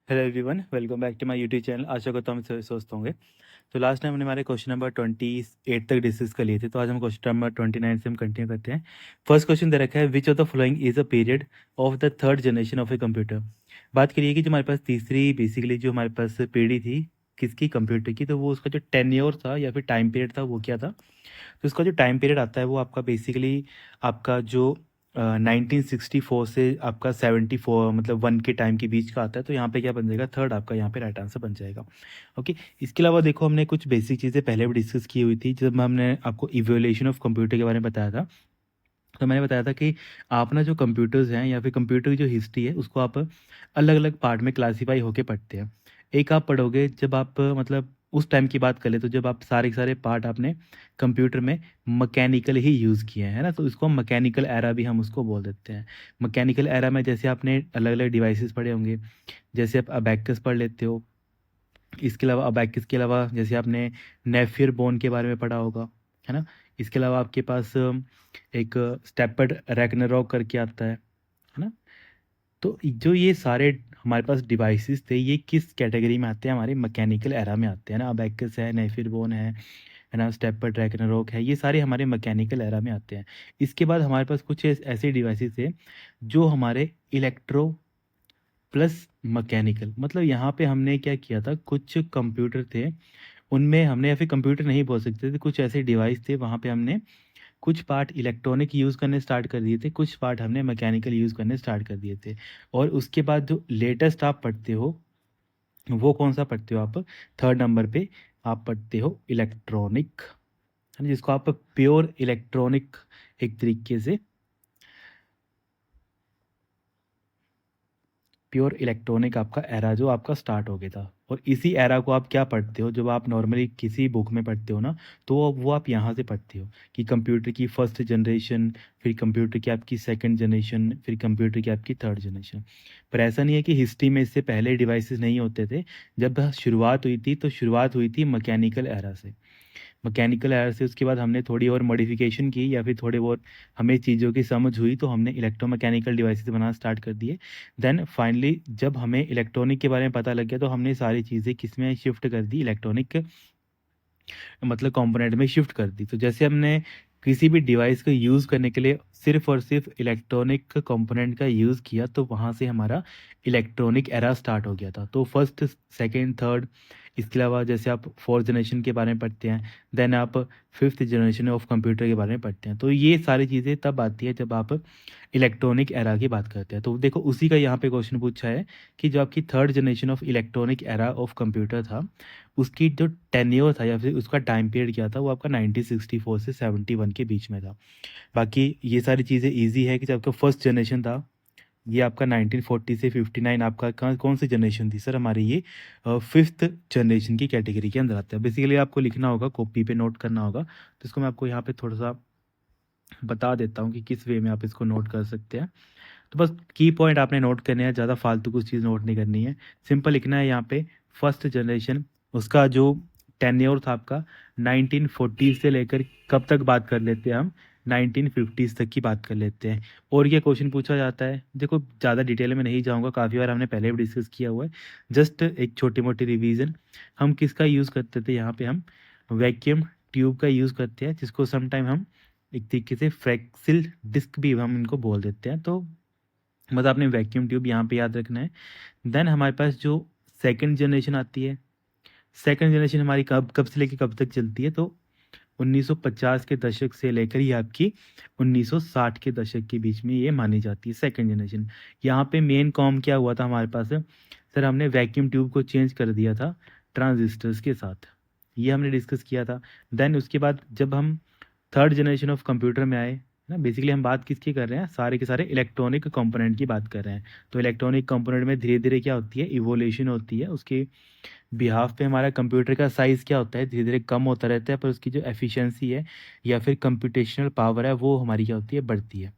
Hello everyone, welcome back to my YouTube channel. आशा करता हूँ हम सभी स्वस्थ होंगे। तो लास्ट टाइम हमने हमारे क्वेश्चन नंबर 28 तक डिस्कस कर लिए थे, तो आज हम क्वेश्चन नंबर 29 से हम कंटिन्यू करते हैं। फर्स्ट क्वेश्चन दे रखा है, which of the following is a period of the third generation of a computer. बात करिए कि जो हमारे पास तीसरी बेसिकली जो हमारे पास पीढ़ी थी किसकी, कंप्यूटर की, तो वो उसका जो टेन्योर था या फिर टाइम पीरियड था वो क्या था। तो इसका जो टाइम पीरियड आता है वो आपका बेसिकली आपका जो 1964 से आपका 74 मतलब 1 के टाइम के बीच का आता है। तो यहाँ पे क्या बन जाएगा, थर्ड आपका यहाँ पे राइट आंसर बन जाएगा। ओके। इसके अलावा देखो, हमने कुछ बेसिक चीज़ें पहले भी डिस्कस की हुई थी जब हमने आपको इवोल्यूशन ऑफ कंप्यूटर के बारे में बताया था। तो मैंने बताया था कि आप ना जो कंप्यूटर्स हैं या फिर कंप्यूटर की जो हिस्ट्री है उसको आप अलग अलग पार्ट में क्लासीफाई होके पढ़ते हैं। एक आप पढ़ोगे जब आप मतलब उस टाइम की बात करें तो जब आप सारे के सारे पार्ट आपने कंप्यूटर में मैकेनिकल ही यूज़ किए हैं, है ना, तो इसको मैकेनिकल एरा भी हम उसको बोल देते हैं। मैकेनिकल एरा में जैसे आपने अलग अलग डिवाइसेस पढ़े होंगे, जैसे आप अबैकस पढ़ लेते हो। इसके अलावा अबैकस के अलावा जैसे आपने नेफियर बोन के बारे में पढ़ा होगा, है ना। इसके अलावा आपके पास एक स्टेपर्ड रैग्नारॉक करके आता है ना। तो जो ये सारे हमारे पास डिवाइसेस थे ये किस कैटेगरी में आते हैं, हमारे मैकेनिकल एरा में आते हैं ना। अबैकस है, नेफियर बोन है ना, स्टेपर्ड रैग्नारॉक है, ये सारे हमारे मैकेनिकल एरा में आते हैं। इसके बाद हमारे पास कुछ ऐसे डिवाइसेस थे जो हमारे इलेक्ट्रो प्लस मैकेनिकल, मतलब यहाँ पे हमने क्या किया था, कुछ कंप्यूटर थे उनमें हमने, या फिर कंप्यूटर नहीं बोल सकते थे, कुछ ऐसे डिवाइस थे वहाँ पे हमने कुछ पार्ट इलेक्ट्रॉनिक यूज़ करने स्टार्ट कर दिए थे, कुछ पार्ट हमने मैकेनिकल यूज़ करने स्टार्ट कर दिए थे। और उसके बाद जो लेटेस्ट आप पढ़ते हो वो कौन सा पढ़ते हो आप, थर्ड नंबर पे आप पढ़ते हो इलेक्ट्रॉनिक, है ना, जिसको आप प्योर इलेक्ट्रॉनिक एक तरीके से प्योर इलेक्ट्रॉनिक आपका एरा जो आपका स्टार्ट हो गया था। और इसी एरा को आप क्या पढ़ते हो, जब आप नॉर्मली किसी बुक में पढ़ते हो ना, तो वो आप यहाँ से पढ़ते हो कि कंप्यूटर की फर्स्ट जनरेशन, फिर कंप्यूटर की आपकी सेकंड जनरेशन, फिर कंप्यूटर की आपकी थर्ड जनरेशन। पर ऐसा नहीं है कि हिस्ट्री में इससे पहले डिवाइसेस नहीं होते थे। जब शुरुआत हुई थी तो शुरुआत हुई थी मैकेनिकल एरा से। मैकेनिकल एरर से उसके बाद हमने थोड़ी और मॉडिफिकेशन की या फिर थोड़े बहुत हमें चीज़ों की समझ हुई तो हमने इलेक्ट्रोमैकेनिकल डिवाइसेस बनाना स्टार्ट कर दिए। देन फाइनली जब हमें इलेक्ट्रॉनिक के बारे में पता लग गया तो हमने सारी चीज़ें किस में शिफ्ट कर दी, इलेक्ट्रॉनिक मतलब कंपोनेंट में शिफ्ट कर दी। तो जैसे हमने किसी भी डिवाइस को यूज़ करने के लिए सिर्फ और सिर्फ इलेक्ट्रॉनिक कंपोनेंट का यूज़ किया तो वहाँ से हमारा इलेक्ट्रॉनिक एरा स्टार्ट हो गया था। तो फर्स्ट, सेकंड, थर्ड, इसके अलावा जैसे आप फोर्थ जनरेशन के बारे में पढ़ते हैं, देन आप फिफ्थ जनरेशन ऑफ कंप्यूटर के बारे में पढ़ते हैं। तो ये सारी चीज़ें तब आती है जब आप इलेक्ट्रॉनिक एरा की बात करते हैं। तो देखो उसी का यहाँ पे क्वेश्चन पूछा है कि जो आपकी third generation of electronic era of computer था उसकी जो टेन्योर था या फिर उसका टाइम पीरियड क्या था, वो आपका 1964 से 71 के बीच में था। बाकी ये सारी चीज़ें इजी है कि जब आपका फर्स्ट जनरेशन था ये आपका 1940 से 59 आपका कौन सी जनरेशन थी सर, हमारी ये फिफ्थ जनरेशन की कैटेगरी के अंदर आता है। बेसिकली आपको लिखना होगा, कॉपी पे नोट करना होगा, तो इसको मैं आपको यहाँ पे थोड़ा सा बता देता हूँ कि किस वे में आप इसको नोट कर सकते हैं। तो बस की पॉइंट आपने नोट करने हैं, ज़्यादा फालतू कुछ चीज़ नोट नहीं करनी है। सिंपल लिखना है यहाँ पे फर्स्ट जनरेशन, उसका जो टेन्योर था आपका 1940 से लेकर कब तक बात कर लेते हैं हम, 1950s तक की बात कर लेते हैं। और ये क्वेश्चन पूछा जाता है, देखो ज़्यादा डिटेल में नहीं जाऊँगा, काफ़ी बार हमने पहले भी डिस्कस किया हुआ है। जस्ट एक छोटी मोटी रिवीजन, हम किसका यूज़ करते थे यहाँ पे, हम वैक्यूम ट्यूब का यूज़ करते हैं, जिसको समटाइम हम एक तरीके से फ्लेक्सिल डिस्क भी हम इनको बोल देते हैं। तो मतलब आपने वैक्यूम ट्यूब यहाँ पे याद रखना है। देन हमारे पास जो सेकंड जनरेशन आती है, सेकंड जनरेशन हमारी कब कब से लेकर कब तक चलती है, तो 1950 के दशक से लेकर ही आपकी 1960 के दशक के बीच में ये मानी जाती है सेकंड जनरेशन। यहाँ पे मेन कॉम क्या हुआ था हमारे पास, सर हमने वैक्यूम ट्यूब को चेंज कर दिया था ट्रांजिस्टर्स के साथ, ये हमने डिस्कस किया था। देन उसके बाद जब हम थर्ड जनरेशन ऑफ कंप्यूटर में आए ना, बेसिकली हम बात किसकी कर रहे हैं, सारे के सारे इलेक्ट्रॉनिक कंपोनेंट की बात कर रहे हैं। तो इलेक्ट्रॉनिक कंपोनेंट में धीरे धीरे क्या होती है, इवोल्यूशन होती है, उसके बिहाफ पे हमारा कंप्यूटर का साइज़ क्या होता है, धीरे धीरे कम होता रहता है, पर उसकी जो एफिशिएंसी है या फिर कंप्यूटेशनल पावर है वो हमारी क्या होती है, बढ़ती है।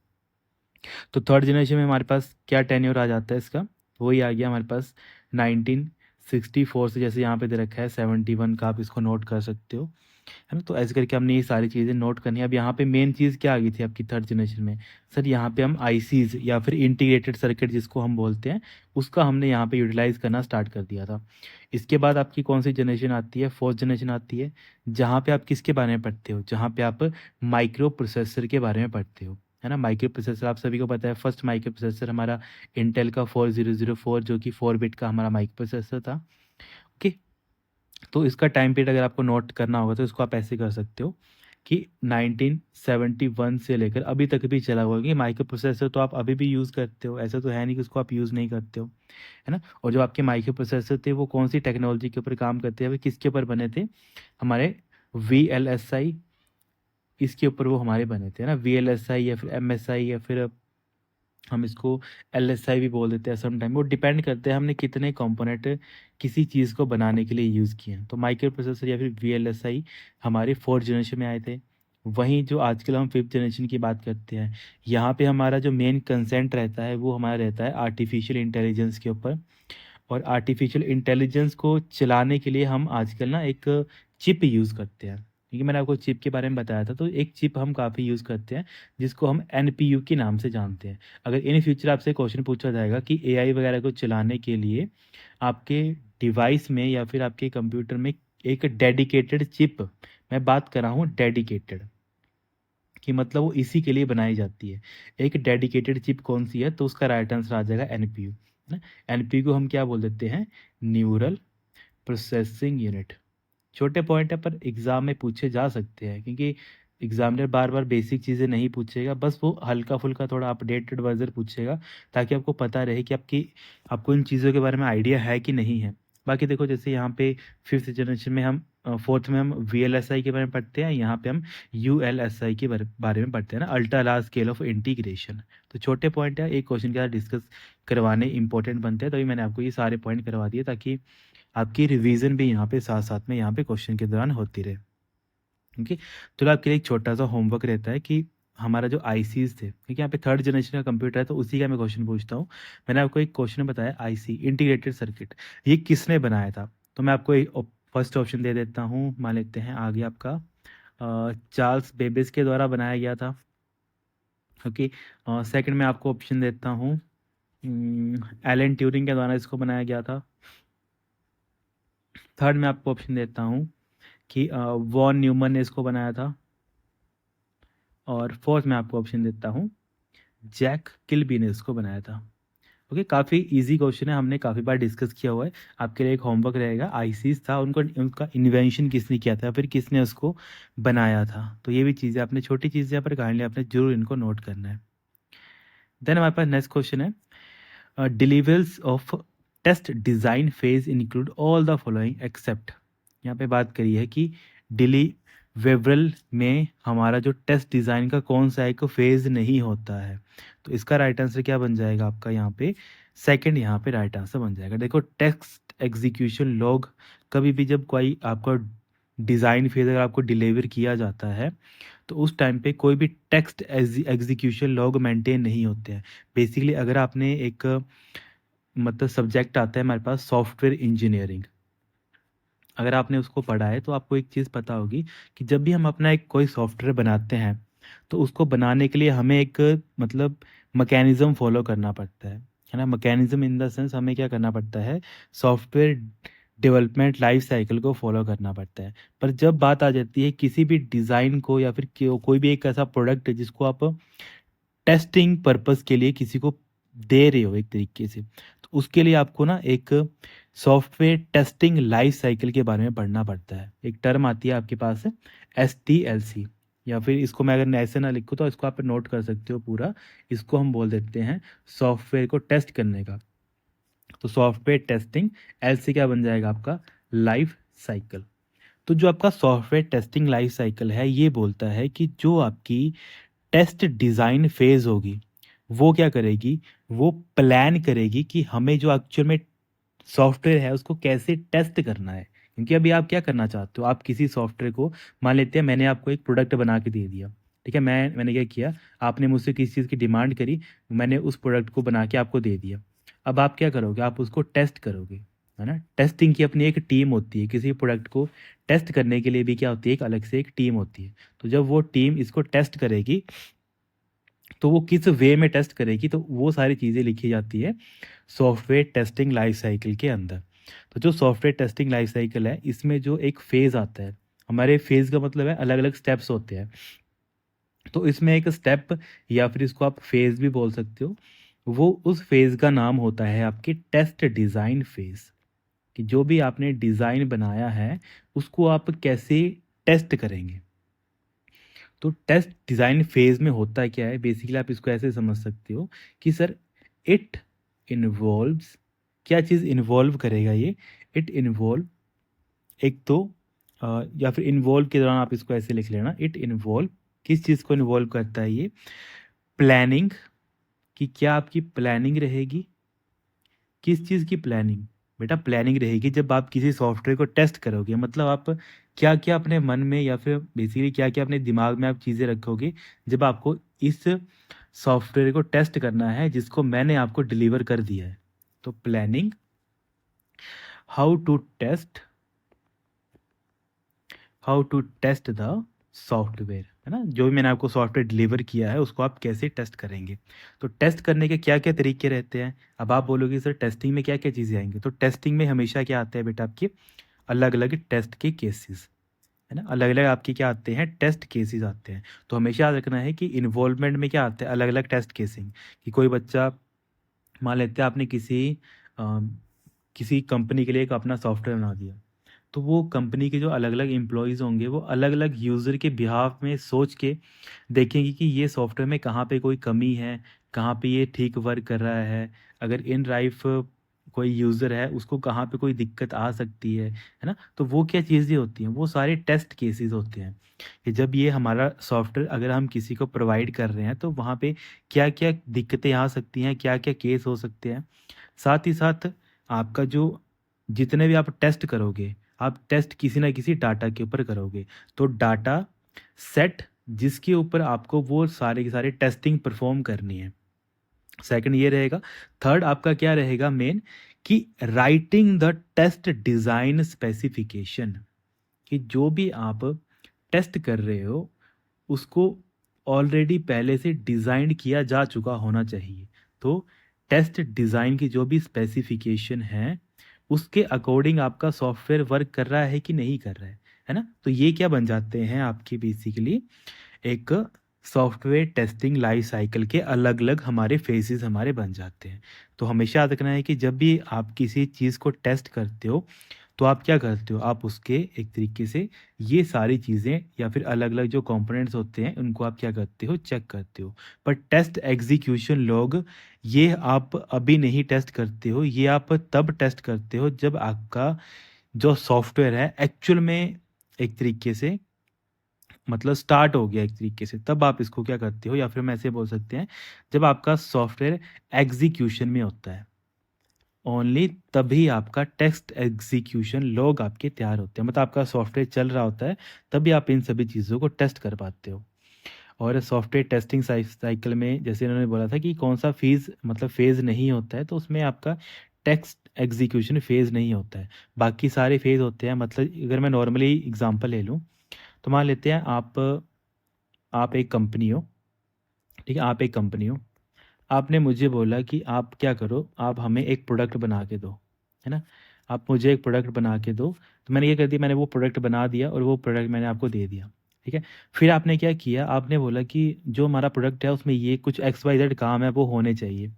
तो थर्ड जनरेशन में हमारे पास क्या टेन्योर आ जाता है इसका, वही आ गया हमारे पास 1964 से, जैसे यहाँ पे दे रखा है 71 का, आप इसको नोट कर सकते हो। है ना? तो ऐसे करके हमने ये सारी चीज़ें नोट करनी है। अब यहाँ पे मेन चीज़ क्या आ गई थी आपकी थर्ड जनरेशन में? सर यहाँ पे हम आईसीज़ या फिर इंटीग्रेटेड सर्किट जिसको हम बोलते हैं, उसका हमने यहाँ पे यूटिलाइज़ करना स्टार्ट कर दिया था। इसके बाद आपकी कौन-सी जनरेशन आती है? फोर्थ जनरेशन आती है, जहाँ पे आप किसके बारे में पढ़ते हो? जहाँ पे आप माइक्रो प्रोसेसर के बारे में पढ़ते हो, है ना? माइक्रो प्रोसेसर आप सभी को पता है, फर्स्ट माइक्रो प्रोसेसर हमारा इंटेल का 4004 जो कि 4 बिट का हमारा माइक्रो प्रोसेसर था। ओके? तो इसका टाइम पीरियड अगर आपको नोट करना होगा तो इसको आप ऐसे कर सकते हो कि 1971 से लेकर अभी तक भी चला हुआ है, कि माइक्रो प्रोसेसर तो आप अभी भी यूज़ करते हो, ऐसा तो है नहीं कि उसको आप यूज़ नहीं करते हो, है ना? और जो आपके माइक्रो प्रोसेसर थे वो कौन सी टेक्नोलॉजी के ऊपर काम करते हैं, अभी किसके ऊपर बने थे? हमारे वीएलएसआई, इसके ऊपर वो हमारे बने थे, है ना? वीएलएसआई या फिर एमएसआई या फिर हम इसको एलएसआई भी बोल देते हैं समटाइम, वो डिपेंड करते हैं हमने कितने कंपोनेंट किसी चीज़ को बनाने के लिए यूज़ किए हैं। तो माइक्रो प्रोसेसर या फिर वीएलएसआई हमारे फोर्थ जनरेशन में आए थे। वहीं जो आजकल हम फिफ्थ जनरेशन की बात करते हैं, यहाँ पे हमारा जो मेन कंसेंट रहता है वो हमारा रहता है आर्टिफिशियल इंटेलिजेंस के ऊपर। और आर्टिफिशियल इंटेलिजेंस को चलाने के लिए हम आजकल ना एक चिप यूज़ करते हैं, क्योंकि मैंने आपको चिप के बारे में बताया था, तो एक चिप हम काफ़ी यूज़ करते हैं जिसको हम एनपीयू के नाम से जानते हैं। अगर इन फ्यूचर आपसे क्वेश्चन पूछा जाएगा कि एआई वगैरह को चलाने के लिए आपके डिवाइस में या फिर आपके कंप्यूटर में एक डेडिकेटेड चिप, मैं बात कर रहा हूँ डेडिकेटेड, कि मतलब वो इसी के लिए बनाई जाती है। एक डेडिकेटेड चिप कौन-सी है? तो उसका राइट आंसर आ जाएगा एनपीयू, है ना? एनपीयू को हम क्या बोल देते हैं? Neural processing unit. छोटे पॉइंट है पर एग्ज़ाम में पूछे जा सकते हैं, क्योंकि एग्ज़ामिनर बार-बार बेसिक चीज़ें नहीं पूछेगा, बस वो हल्का-फुल्का थोड़ा अपडेटेड वर्ज़न पूछेगा, ताकि आपको पता रहे कि आपको इन चीज़ों के बारे में आइडिया है कि नहीं है। बाकी देखो, जैसे यहाँ पे 5th जनरेशन में हम 4th में हम वीएलएसआई के बारे में पढ़ते हैं, यहाँ पे हम यूएलएसआई के बारे में पढ़ते हैं ना, ultra large scale of integration. तो छोटे पॉइंट है, एक क्वेश्चन के साथ डिस्कस करवाने इंपॉर्टेंट बनते हैं, तभी मैंने आपको ये सारे पॉइंट करवा दिए, ताकि आपकी रिवीजन भी यहाँ पे साथ-साथ में यहाँ पे क्वेश्चन के दौरान होती रहे। ओके? तो आपके लिए एक छोटा-सा होमवर्क रहता है कि हमारा जो आईसीज़ थे, ठीक है? यहाँ पे थर्ड जनरेशन का कंप्यूटर है, तो उसी का मैं क्वेश्चन पूछता हूँ। मैंने आपको एक क्वेश्चन बताया आईसी, इंटीग्रेटेड सर्किट, ये किसने बनाया था? तो मैं आपको एक फर्स्ट ऑप्शन दे देता हूँ, मान लेते हैं आ गया आपका चार्ल्स बेबेज के द्वारा बनाया गया था। ओके? सेकंड में आपको ऑप्शन देता हूँ, एलन ट्यूरिंग के द्वारा इसको बनाया गया था। थर्ड में आपको ऑप्शन देता हूँ कि वॉन न्यूमन ने इसको बनाया था। और फोर्थ में आपको ऑप्शन देता हूँ, जैक किल्बी ने इसको बनाया था। ओके, काफ़ी इजी क्वेश्चन है, हमने काफ़ी बार डिस्कस किया हुआ है। आपके लिए एक होमवर्क रहेगा, आईसीज था, उनको उनका इन्वेंशन किसने किया था, फिर किसने उसको बनाया था। तो ये भी चीज़ें आपने, छोटी चीज़ें पर काइंडली आपने जरूर इनको नोट करना है। देन हमारे पास नेक्स्ट क्वेश्चन है, deliverables of test design phase include all the following except. यहाँ पे बात करी है कि डिलीवेबल में हमारा जो टेस्ट डिज़ाइन का कौन सा एक फेज़ नहीं होता है। तो इसका राइट आंसर क्या बन जाएगा आपका यहाँ पे? सेकंड यहाँ पे राइट आंसर बन जाएगा। देखो, टेक्स्ट एग्जीक्यूशन लॉग, कभी भी जब कोई आपका डिज़ाइन फेज़ अगर आपको डिलीवर किया जाता है, तो उस टाइम पे कोई भी टेक्स्ट एग्जीक्यूशन लॉग मेंटेन नहीं होते हैं। बेसिकली अगर आपने एक मतलब सब्जेक्ट आता है हमारे पास सॉफ्टवेयर इंजीनियरिंग, अगर आपने उसको पढ़ा है तो आपको एक चीज़ पता होगी कि जब भी हम अपना एक कोई सॉफ्टवेयर बनाते हैं, तो उसको बनाने के लिए हमें एक मतलब मैकेनिज़्म फ़ॉलो करना पड़ता है ना? मैकेनिज़्म इन द सेंस हमें क्या करना पड़ता है, सॉफ्टवेयर डेवलपमेंट लाइफ साइकिल को फ़ॉलो करना पड़ता है। पर जब बात आ जाती है किसी भी डिज़ाइन को या फिर कोई भी एक ऐसा प्रोडक्ट है जिसको आप टेस्टिंग पर्पस के लिए किसी को दे रहे हो एक तरीके से, तो उसके लिए आपको ना एक सॉफ्टवेयर टेस्टिंग लाइफ साइकिल के बारे में पढ़ना पड़ता है। एक टर्म आती है आपके पास, एसटीएलसी, या फिर इसको मैं अगर ऐसे ना लिखूँ तो इसको आप नोट कर सकते हो पूरा। इसको हम बोल देते हैं सॉफ्टवेयर को टेस्ट करने का। तो सॉफ्टवेयर टेस्टिंग, एल से क्या बन जाएगा आपका? Life cycle. तो जो आपका सॉफ्टवेयर टेस्टिंग लाइफ साइकिल है, ये बोलता है कि जो आपकी टेस्ट डिज़ाइन फेज़ होगी, वो क्या करेगी, वो प्लान करेगी कि हमें जो एक्चुअल में सॉफ्टवेयर है उसको कैसे टेस्ट करना है। क्योंकि अभी आप क्या करना चाहते हो, आप किसी सॉफ्टवेयर को, मान लेते हैं मैंने आपको एक प्रोडक्ट बना के दे दिया, ठीक है? मैंने क्या किया, आपने मुझसे किसी चीज़ की डिमांड करी, मैंने उस प्रोडक्ट को बना के आपको दे दिया। अब आप क्या करोगे, आप उसको टेस्ट करोगे, है ना। टेस्टिंग की अपनी एक टीम होती है, किसी प्रोडक्ट को टेस्ट करने के लिए भी क्या होती है, एक अलग से एक टीम होती है। तो जब वो टीम इसको टेस्ट करेगी तो वो किस वे में टेस्ट करेगी, तो वो सारी चीज़ें लिखी जाती है सॉफ्टवेयर टेस्टिंग लाइफ साइकिल के अंदर। तो जो सॉफ्टवेयर टेस्टिंग लाइफ साइकिल है, इसमें जो एक फ़ेज़ आता है, हमारे फ़ेज़ का मतलब है अलग अलग स्टेप्स होते हैं। तो इसमें एक स्टेप या फिर इसको आप फ़ेज़ भी बोल सकते हो, वो उस फ़ेज़ का नाम होता है आपकी टेस्ट डिज़ाइन फ़ेज़। कि जो भी आपने डिज़ाइन बनाया है उसको आप कैसे टेस्ट करेंगे। तो टेस्ट डिज़ाइन फ़ेज़ में होता क्या है, बेसिकली आप इसको ऐसे समझ सकते हो कि सर इट इन्वॉल्व्स, क्या चीज़ इन्वॉल्व करेगा ये, इट इन्वॉल्व, एक तो या फिर इन्वॉल्व के दौरान आप इसको ऐसे लिख लेना, इट इन्वॉल्व, किस चीज़ को इन्वॉल्व करता है ये, प्लानिंग, कि क्या आपकी प्लानिंग रहेगी, किस चीज़ की प्लानिंग, बेटा प्लानिंग रहेगी जब आप किसी सॉफ्टवेयर को टेस्ट करोगे, मतलब आप क्या क्या अपने मन में या फिर बेसिकली क्या क्या अपने दिमाग में आप चीज़ें रखोगे जब आपको इस सॉफ्टवेयर को टेस्ट करना है जिसको मैंने आपको डिलीवर कर दिया है। तो planning, how to test, how to test the software, है ना, जो भी मैंने आपको सॉफ्टवेयर डिलीवर किया है उसको आप कैसे टेस्ट करेंगे। तो टेस्ट करने के क्या क्या तरीके रहते हैं। अब आप बोलोगे सर टेस्टिंग में क्या क्या चीज़ें आएंगी, तो टेस्टिंग में हमेशा क्या आता है बेटा, आपके अलग अलग टेस्ट के केसेस, है ना, अलग अलग आपके क्या आते हैं, टेस्ट केसेस आते हैं। तो हमेशा याद रखना है कि इन्वॉल्वमेंट में क्या आता है, अलग अलग टेस्ट केसिंग। कि कोई बच्चा, मान लेते हैं आपने किसी कंपनी के लिए एक अपना सॉफ्टवेयर बना दिया, तो वो कंपनी के जो अलग अलग एम्प्लॉयज़ होंगे वो अलग अलग यूज़र के बिहाफ में सोच के देखेंगे कि ये सॉफ्टवेयर में कहाँ पे कोई कमी है, कहाँ पे ये ठीक वर्क कर रहा है, अगर इन लाइफ कोई यूज़र है उसको कहाँ पे कोई दिक्कत आ सकती है ना। तो वो क्या चीज़ें होती हैं, वो सारे टेस्ट केसेस होते हैं कि जब ये हमारा सॉफ्टवेयर अगर हम किसी को प्रोवाइड कर रहे हैं तो वहाँ पे क्या क्या दिक्कतें आ सकती हैं, क्या क्या केस हो सकते हैं। साथ ही साथ आपका जो जितने भी आप टेस्ट करोगे, आप टेस्ट किसी ना किसी डाटा के ऊपर करोगे। तो डाटा सेट जिसके ऊपर आपको वो सारे के सारे टेस्टिंग परफॉर्म करनी है, सेकंड ये रहेगा। थर्ड आपका क्या रहेगा मेन, कि writing the test design specification, कि जो भी आप टेस्ट कर रहे हो उसको ऑलरेडी पहले से डिज़ाइन किया जा चुका होना चाहिए। तो टेस्ट डिज़ाइन की जो भी स्पेसिफिकेशन है उसके अकॉर्डिंग आपका सॉफ्टवेयर वर्क कर रहा है कि नहीं कर रहा है ना। तो ये क्या बन जाते हैं आपके बेसिकली एक सॉफ्टवेयर टेस्टिंग लाइफ साइकिल के अलग अलग हमारे फेजेस हमारे बन जाते हैं। तो हमेशा याद रखना है कि जब भी आप किसी चीज़ को टेस्ट करते हो तो आप क्या करते हो, आप उसके एक तरीके से ये सारी चीज़ें या फिर अलग अलग जो कंपोनेंट्स होते हैं उनको आप क्या करते हो, चेक करते हो। पर टेस्ट एग्जीक्यूशन लॉग ये आप अभी नहीं टेस्ट करते हो, ये आप तब टेस्ट करते हो जब आपका जो सॉफ्टवेयर है एक्चुअल में एक तरीके से मतलब स्टार्ट हो गया एक तरीके से, तब आप इसको क्या करते हो, या फिर हम ऐसे बोल सकते हैं जब आपका सॉफ्टवेयर एग्जीक्यूशन में होता है, ओनली तभी आपका टेस्ट एग्जीक्यूशन लॉग आपके तैयार होते हैं। मतलब आपका सॉफ्टवेयर चल रहा होता है तभी आप इन सभी चीज़ों को टेस्ट कर पाते हो। और सॉफ्टवेयर टेस्टिंग साइकिल में जैसे इन्होंने बोला था कि कौन सा फेज़ नहीं होता है, तो उसमें आपका टेक्स्ट एग्जीक्यूशन फेज़ नहीं होता है, बाकी सारे फेज़ होते हैं। मतलब अगर मैं नॉर्मली एग्जांपल ले लूँ, तो मान लेते हैं आप एक कंपनी हो, ठीक है, आप एक कंपनी हो, आपने मुझे बोला कि आप क्या करो, आप हमें एक प्रोडक्ट बना के दो, है ना, आप मुझे एक प्रोडक्ट बना के दो। तो मैंने ये कर दिया, मैंने वो प्रोडक्ट बना दिया और वो प्रोडक्ट मैंने आपको दे दिया, ठीक है। फिर आपने क्या किया, आपने बोला कि जो हमारा प्रोडक्ट है उसमें ये कुछ एक्स वाई जेड काम है वो होने चाहिए।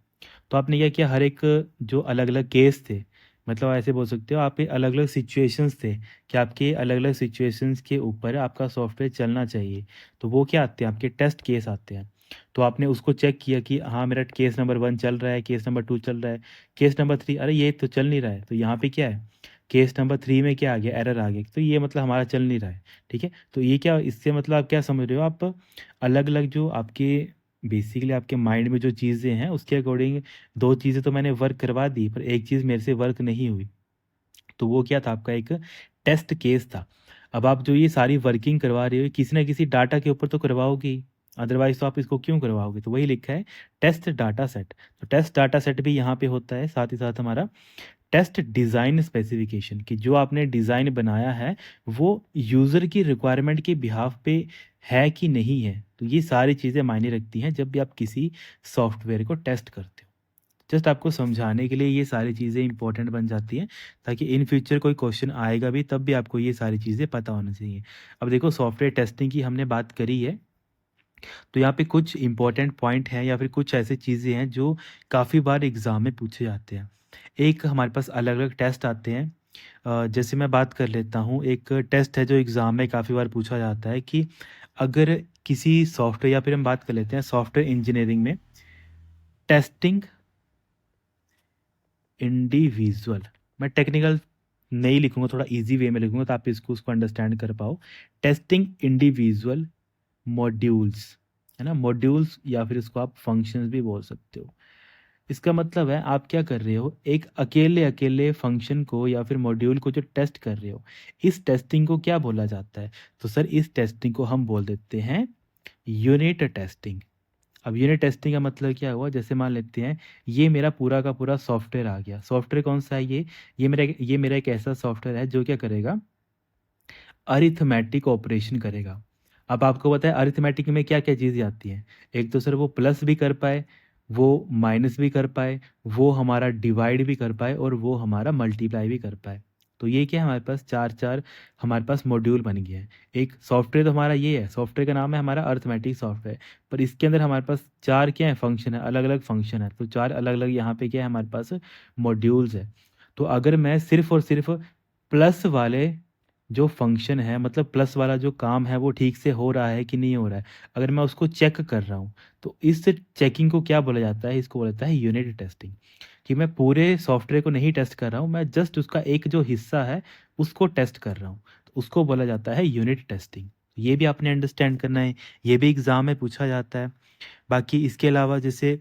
तो आपने क्या किया, हर एक जो अलग अलग केस थे, मतलब ऐसे बोल सकते हो आपके अलग अलग सिचुएशंस थे कि आपके अलग अलग सिचुएशंस के ऊपर आपका सॉफ्टवेयर चलना चाहिए। तो वो क्या आते हैं, आपके टेस्ट केस आते हैं। तो आपने उसको चेक किया कि हाँ मेरा केस नंबर 1 चल रहा है, केस नंबर 2 चल रहा है, केस नंबर 3 अरे ये तो चल नहीं रहा है, तो यहाँ पे क्या है, केस नंबर 3 में क्या आ गया, एरर आ गया, तो ये मतलब हमारा चल नहीं रहा है, ठीक है। तो ये क्या, इससे मतलब आप क्या समझ रहे हो, आप अलग अलग जो आपके बेसिकली आपके माइंड में जो चीज़ें हैं उसके अकॉर्डिंग 2 चीज़ें तो मैंने वर्क करवा दी, पर एक चीज़ मेरे से वर्क नहीं हुई। तो वो क्या था, आपका एक टेस्ट केस था। अब आप जो ये सारी वर्किंग करवा रहे हो किसी ना किसी डाटा के ऊपर तो करवाओगे ही, अदरवाइज़ तो आप इसको क्यों करवाओगे। तो वही लिखा है टेस्ट डाटा सेट। तो टेस्ट डाटा सेट भी यहाँ पे होता है, साथ ही साथ हमारा टेस्ट डिज़ाइन स्पेसिफिकेशन कि जो आपने डिज़ाइन बनाया है वो यूज़र की रिक्वायरमेंट के बिहाफ पे है कि नहीं है। तो ये सारी चीज़ें मायने रखती हैं जब भी आप किसी सॉफ्टवेयर को टेस्ट करते हो। जस्ट आपको समझाने के लिए ये सारी चीज़ें इंपॉर्टेंट बन जाती हैं ताकि इन फ्यूचर कोई क्वेश्चन आएगा भी तब भी आपको ये सारी चीज़ें पता होनी चाहिए। अब देखो सॉफ्टवेयर टेस्टिंग की हमने बात करी है, तो यहाँ पे कुछ इंपॉर्टेंट पॉइंट हैं या फिर कुछ ऐसी चीज़ें हैं जो काफ़ी बार एग्ज़ाम में पूछे जाते हैं। एक हमारे पास अलग-अलग टेस्ट आते हैं। जैसे मैं बात कर लेता हूँ, एक टेस्ट है जो एग्ज़ाम में काफ़ी बार पूछा जाता है कि अगर किसी सॉफ्टवेयर या फिर हम बात कर लेते हैं सॉफ्टवेयर इंजीनियरिंग में टेस्टिंग इंडिविजुअल, मैं टेक्निकल नहीं लिखूँगा, थोड़ा ईज़ी वे में लिखूँगा तो आप उसको अंडरस्टैंड कर पाओ। टेस्टिंग इंडिविजुअल मॉड्यूल्स, है ना? मॉड्यूल्स या फिर इसको आप फंक्शंस भी बोल सकते हो। इसका मतलब है आप क्या कर रहे हो, एक अकेले-अकेले फंक्शन को या फिर मॉड्यूल को जो टेस्ट कर रहे हो, इस टेस्टिंग को क्या बोला जाता है? तो सर इस टेस्टिंग को हम बोल देते हैं यूनिट टेस्टिंग। अब यूनिट टेस्टिंग का मतलब क्या हुआ, जैसे मान लेते हैं ये मेरा पूरा का पूरा सॉफ्टवेयर आ गया। सॉफ्टवेयर कौन-सा है ये? ये मेरा एक ऐसा सॉफ्टवेयर है जो क्या करेगा, अरिथमेटिक ऑपरेशन करेगा। अब आपको पता है अरिथमेटिक में क्या-क्या चीज़ें आती हैं। एक तो सर वो प्लस भी कर पाए, वो माइनस भी कर पाए, वो हमारा डिवाइड भी कर पाए और वो हमारा मल्टीप्लाई भी कर पाए। तो ये क्या है हमारे पास 4-4 हमारे पास मॉड्यूल बन गया है। एक सॉफ्टवेयर तो हमारा ये है, सॉफ्टवेयर का नाम है हमारा अरिथमेटिक सॉफ्टवेयर, पर इसके अंदर हमारे पास 4 क्या है फंक्शन है, अलग-अलग फंक्शन है। तो 4 अलग-अलग यहाँ पे क्या है हमारे पास मॉड्यूल्स है। तो अगर मैं सिर्फ़ और सिर्फ़ प्लस वाले जो फंक्शन है मतलब प्लस वाला जो काम है वो ठीक से हो रहा है कि नहीं हो रहा है, अगर मैं उसको चेक कर रहा हूँ, तो इस चेकिंग को क्या बोला जाता है? इसको बोला जाता है यूनिट टेस्टिंग। कि मैं पूरे सॉफ्टवेयर को नहीं टेस्ट कर रहा हूँ, मैं जस्ट उसका एक जो हिस्सा है, उसको टेस्ट कर रहा हूँ। तो उसको बोला जाता है यूनिट टेस्टिंग। ये भी आपने अंडरस्टैंड करना है, ये भी एग्ज़ाम में पूछा जाता है। बाकी इसके अलावा जैसे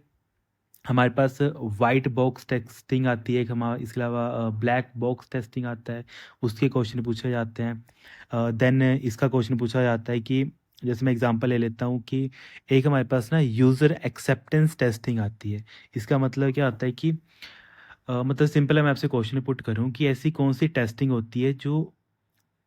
हमारे पास वाइट बॉक्स टेस्टिंग आती है एक, इसके अलावा ब्लैक बॉक्स टेस्टिंग आता है, उसके क्वेश्चन पूछे जाते हैं। देन इसका क्वेश्चन पूछा जाता है कि जैसे मैं एग्जांपल ले लेता हूँ कि एक हमारे पास ना यूज़र एक्सेप्टेंस टेस्टिंग आती है। इसका मतलब क्या होता है कि मतलब सिंपल है, मैं आपसे क्वेश्चन पुट करूँ कि ऐसी कौन सी टेस्टिंग होती है जो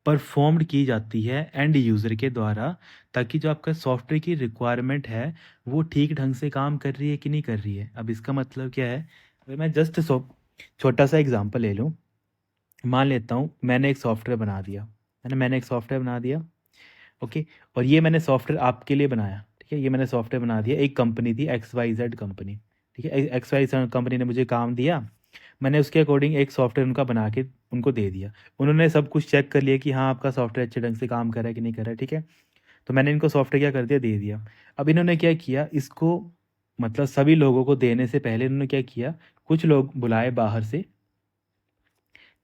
परफ़ॉर्म्ड की जाती है एंड यूज़र के द्वारा, ताकि जो आपका सॉफ्टवेयर की रिक्वायरमेंट है, वो ठीक ढंग से काम कर रही है कि नहीं कर रही है। अब इसका मतलब क्या है, अगर मैं जस्ट छोटा-सा एग्ज़ाम्पल ले लूँ, मान लेता हूँ मैंने एक सॉफ्टवेयर बना दिया, है ना? मैंने एक सॉफ्टवेयर बना दिया, ओके? और ये मैंने सॉफ्टवेयर आपके लिए बनाया, ठीक है? ये मैंने सॉफ्टवेयर बना दिया, एक कंपनी थी XYZ कंपनी, ठीक है? XYZ कंपनी ने मुझे काम दिया, मैंने उसके अकॉर्डिंग एक सॉफ्टवेयर उनका बना के उनको दे दिया। उन्होंने सब कुछ चेक कर लिया कि हाँ, आपका सॉफ्टवेयर अच्छे ढंग से काम कर रहा है कि नहीं कर रहा है, ठीक है? तो मैंने इनको सॉफ्टवेयर क्या कर दिया, दे दिया। अब इन्होंने क्या किया, इसको मतलब सभी लोगों को देने से पहले इन्होंने क्या किया, कुछ लोग बुलाए बाहर से,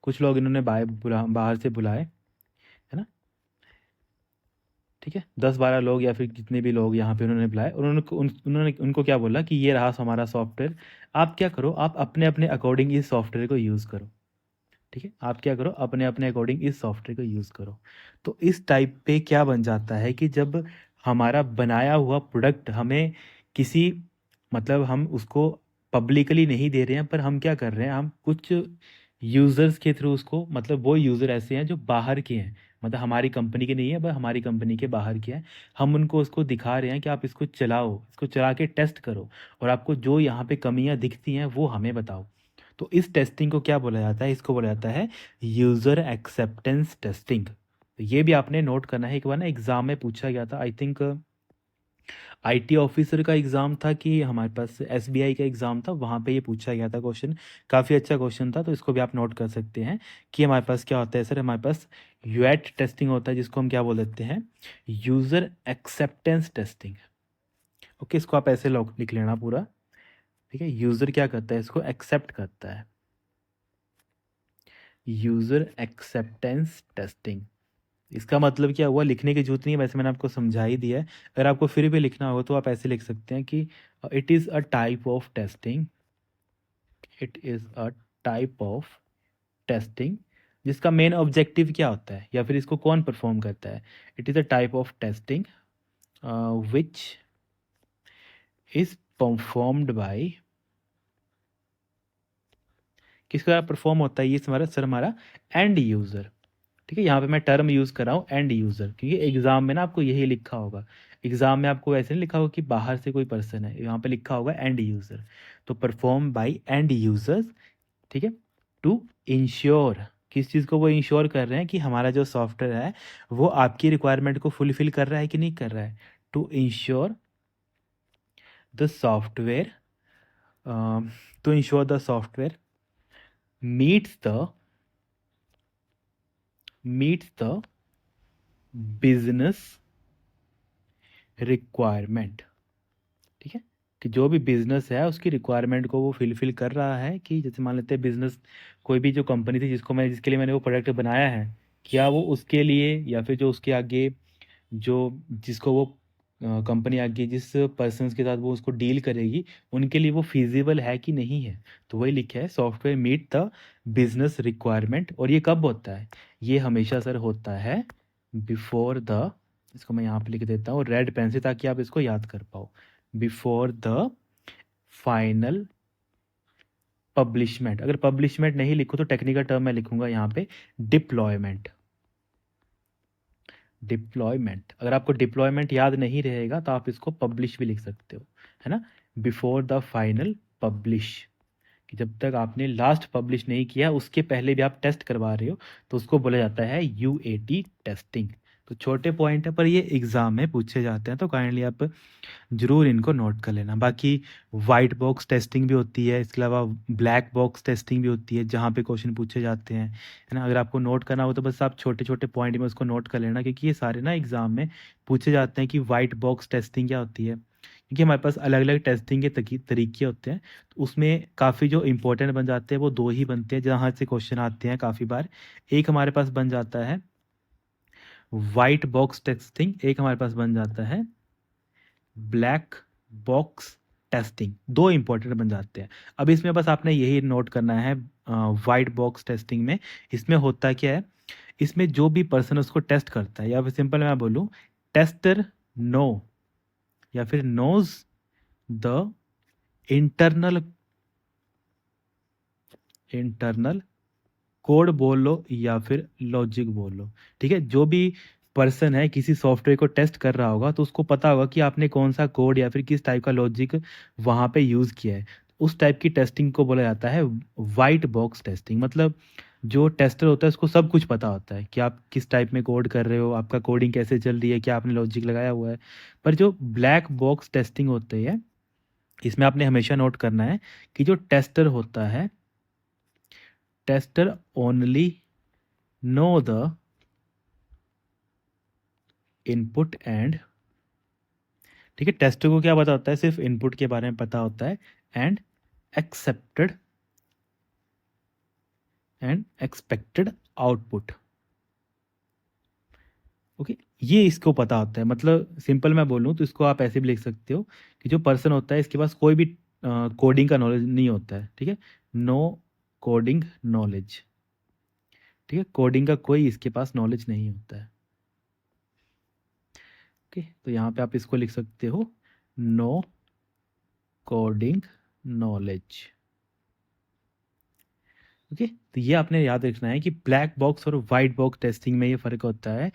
कुछ लोग इन्होंने बाहर से बुलाए, है ना? ठीक है? 10-12 लोग या फिर जितने भी लोग यहाँ पे उन्होंने बुलाए, उन्होंने उनको क्या बोला कि ये रहा हमारा सॉफ्टवेयर, आप क्या करो, आप अपने-अपने अकॉर्डिंग इस सॉफ्टवेयर को यूज़ करो। ठीक है? आप क्या करो, अपने-अपने अकॉर्डिंग इस सॉफ्टवेयर को यूज़ करो। तो इस टाइप पे क्या बन जाता है कि जब हमारा बनाया हुआ प्रोडक्ट हमें किसी मतलब हम उसको पब्लिकली नहीं दे रहे हैं, पर हम क्या कर रहे हैं, हम कुछ यूज़र्स के थ्रू उसको, मतलब वो यूज़र ऐसे हैं जो बाहर के हैं, मतलब हमारी कंपनी के नहीं है, पर हमारी कंपनी के बाहर के हैं। हम उनको उसको दिखा रहे हैं कि आप इसको चलाओ, इसको चला के टेस्ट करो और आपको जो यहाँ पे कमियाँ दिखती हैं, वो हमें बताओ। तो इस टेस्टिंग को क्या बोला जाता है, इसको बोला जाता है यूज़र एक्सेप्टेंस टेस्टिंग। तो ये भी आपने नोट करना है, एक बार ना एग्ज़ाम में पूछा गया था, आई थिंक आईटी ऑफिसर का एग्ज़ाम था कि हमारे पास एसबीआई का एग्ज़ाम था, वहाँ पे ये पूछा गया था क्वेश्चन। काफ़ी अच्छा क्वेश्चन था, तो इसको भी आप नोट कर सकते हैं कि हमारे पास क्या होता है सर, हमारे पास यूएट टेस्टिंग होता है जिसको हम क्या बोल देते हैं, यूज़र एक्सेप्टेंस टेस्टिंग। ओके, इसको आप ऐसे लिख लेना पूरा, ठीक है? यूज़र क्या करता है, इसको एक्सेप्ट करता है, यूज़र एक्सेप्टेंस टेस्टिंग। इसका मतलब क्या हुआ, लिखने की ज़रूरत नहीं है, वैसे मैंने आपको समझा ही दिया है। अगर आपको फिर भी लिखना हो तो आप ऐसे लिख सकते हैं कि it is a type of testing, it is a type of testing जिसका मेन ऑब्जेक्टिव क्या होता है या फिर इसको कौन परफॉर्म करता है। It is a type of testing which is performed by, किसका परफॉर्म होता है, ये हमारा सर हमारा एंड यूज़र। ठीक है, यहाँ पे मैं टर्म यूज़ कर रहा हूँ एंड यूज़र, क्योंकि एग्जाम में ना आपको यही लिखा होगा। एग्जाम में आपको ऐसे नहीं लिखा होगा कि बाहर से कोई पर्सन है, यहाँ पे लिखा होगा एंड यूज़र। तो परफॉर्म बाय एंड यूज़र्स, ठीक है, टू इंश्योर, किस चीज़ को वो इंश्योर कर रहे हैं कि हमारा जो सॉफ्टवेयर है वो आपकी रिक्वायरमेंट को फुलफिल कर रहा है कि नहीं कर रहा है। To ensure the software, to ensure the software meets the business requirement. ठीक है, कि जो भी बिजनेस है उसकी रिक्वायरमेंट को वो फिलफिल कर रहा है, कि जैसे मान लेते हैं बिजनेस, कोई भी जो कंपनी थी जिसके लिए मैंने वो प्रोडक्ट बनाया है, क्या वो उसके लिए या फिर जो उसके आगे जो जिसको वो कंपनी आगे जिस पर्सन्स के साथ वो उसको डील करेगी उनके लिए वो फिजिबल है कि नहीं है। तो वही लिखा है software meet the business requirement. और ये कब होता है, ये हमेशा सर होता है बिफोर द, इसको मैं यहाँ पे लिख देता हूँ रेड पेन से ताकि आप इसको याद कर पाओ, बिफोर द फाइनल पब्लिशमेंट। अगर पब्लिशमेंट नहीं लिखूँ तो टेक्निकल टर्म मैं लिखूंगा यहाँ पे डिप्लॉयमेंट। डिप्लॉयमेंट, अगर आपको डिप्लॉयमेंट याद नहीं रहेगा तो आप इसको पब्लिश भी लिख सकते हो, है ना, बिफोर द फाइनल पब्लिश, कि जब तक आपने लास्ट पब्लिश नहीं किया उसके पहले भी आप टेस्ट करवा रहे हो तो उसको बोला जाता है यूएटी टेस्टिंग। तो छोटे पॉइंट है पर ये एग्जाम में पूछे जाते हैं, तो काइंडली आप ज़रूर इनको नोट कर लेना। बाकी वाइट बॉक्स टेस्टिंग भी होती है, इसके अलावा ब्लैक बॉक्स टेस्टिंग भी होती है जहाँ पे क्वेश्चन पूछे जाते हैं, है ना। अगर आपको नोट करना हो तो बस आप छोटे छोटे पॉइंट में उसको नोट कर लेना, क्योंकि ये सारे ना एग्जाम में पूछे जाते हैं कि वाइट बॉक्स टेस्टिंग क्या होती है, क्योंकि हमारे पास अलग अलग टेस्टिंग के तरीके होते हैं। तो उसमें काफ़ी जो इंपॉर्टेंट बन जाते हैं वो दो ही बनते हैं जहाँ से क्वेश्चन आते हैं काफ़ी बार। एक हमारे पास बन जाता है वाइट बॉक्स टेस्टिंग, एक हमारे पास बन जाता है ब्लैक बॉक्स टेस्टिंग, दो इंपॉर्टेंट बन जाते हैं। अब इसमें बस आपने यही नोट करना है, वाइट बॉक्स टेस्टिंग में इसमें होता क्या है, इसमें जो भी पर्सन उसको टेस्ट करता है, या फिर सिंपल मैं बोलूँ टेस्टर नो या फिर knows the internal internal code बोल लो या फिर लॉजिक बोल लो। ठीक है, जो भी पर्सन है किसी सॉफ्टवेयर को टेस्ट कर रहा होगा तो उसको पता होगा कि आपने कौन सा कोड या फिर किस टाइप का लॉजिक वहाँ पे यूज़ किया है। उस टाइप की टेस्टिंग को बोला जाता है वाइट बॉक्स टेस्टिंग। मतलब जो टेस्टर होता है उसको सब कुछ पता होता है कि आप किस टाइप में कोड कर रहे हो, आपका कोडिंग कैसे चल रही है, क्या आपने लॉजिक लगाया हुआ है। पर जो ब्लैक बॉक्स टेस्टिंग होती है इसमें आपने हमेशा नोट करना है कि जो टेस्टर होता है, tester only know the input and, ठीक है, टेस्टर को क्या पता होता है, सिर्फ इनपुट के बारे में पता होता है, and accepted and expected output. Okay, ये इसको पता होता है। मतलब सिंपल मैं बोलूँ तो इसको आप ऐसे भी लिख सकते हो कि जो पर्सन होता है इसके पास कोई भी कोडिंग का नॉलेज नहीं होता है। ठीक है, नो कोडिंग नॉलेज। ठीक है, कोडिंग का कोई इसके पास नॉलेज नहीं होता है। ओके, तो यहाँ पे आप इसको लिख सकते हो नो कोडिंग नॉलेज। ओके, तो ये आपने याद रखना है कि ब्लैक बॉक्स और वाइट बॉक्स टेस्टिंग में ये फ़र्क होता है।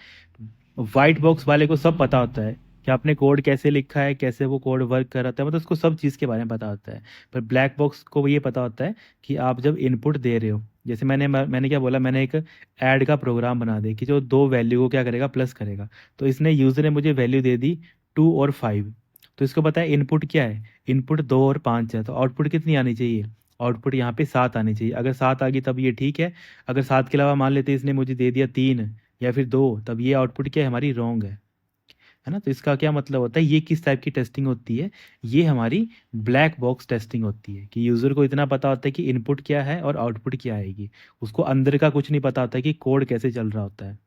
वाइट बॉक्स वाले को सब पता होता है कि आपने कोड कैसे लिखा है, कैसे वो कोड वर्क कर रहा है, मतलब उसको सब चीज़ के बारे में पता होता है। पर ब्लैक बॉक्स को ये पता होता है कि आप जब इनपुट दे रहे हो, जैसे मैंने क्या बोला, मैंने एक ऐड का प्रोग्राम बना दिया कि जो दो वैल्यू को क्या करेगा, प्लस करेगा। तो इसने यूज़र ने मुझे वैल्यू दे दी 2 और 5, तो इसको पता है इनपुट क्या है, इनपुट 2 और 5 है, तो आउटपुट कितनी आनी चाहिए, आउटपुट यहाँ पे 7 आनी चाहिए। अगर 7 आ गई तब ये ठीक है, अगर 7 के अलावा मान लेते इसने मुझे दे दिया 3 या फिर 2, तब ये आउटपुट क्या है, हमारी रॉन्ग है ना। तो इसका क्या मतलब होता है, ये किस टाइप की टेस्टिंग होती है, ये हमारी ब्लैक बॉक्स टेस्टिंग होती है कि यूज़र को इतना पता होता है कि इनपुट क्या है और आउटपुट क्या आएगी, उसको अंदर का कुछ नहीं पता होता है कि कोड कैसे चल रहा होता है।